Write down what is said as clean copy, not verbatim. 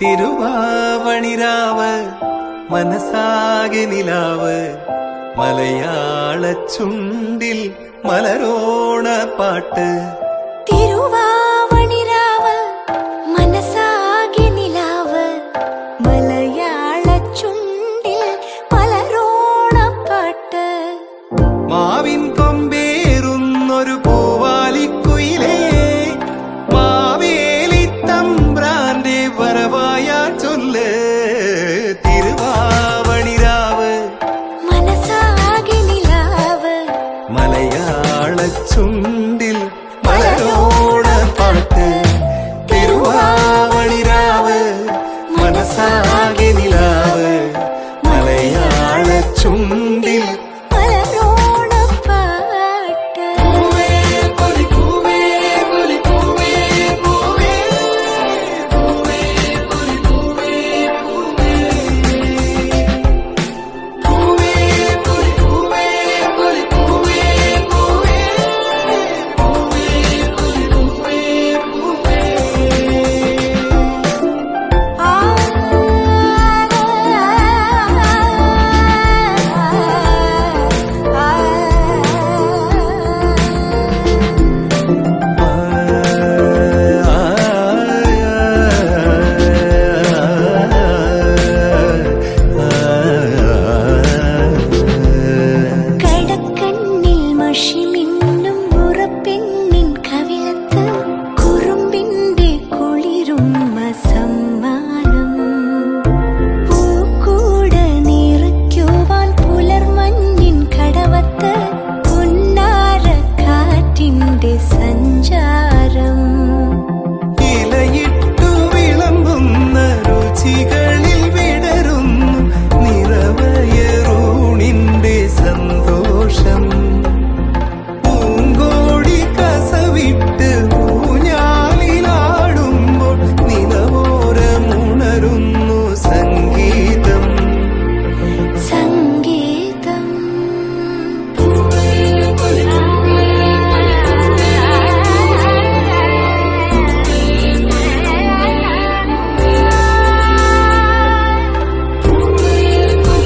തിരുവാവണിരാവ് മനസാകെ നിലാവ് മലയാള ചുണ്ടിൽ മലരോണ പാട്ട്. തിരുവാവണിരാവ് മനസാകെ നിലാവ് മലയാള ചുണ്ടിൽ മലരോണ പാട്ട്. മാവിൻ കൊമ്പേറുന്നൊരു പൂവാലിക്കുയിലേ മാവേലി തമ്പ്രാന്റെ വരവായാ ചൊല്ല്. തിരുവാവണിരാവ് മനസാകെ നിലാവ് മലയാള ചുണ്ടിൽ മലരോണ പാട്ട്. തിരുവാവണിരാവ് മനസാകെ നിലാവ് മലയാള ചുണ്ടിൽ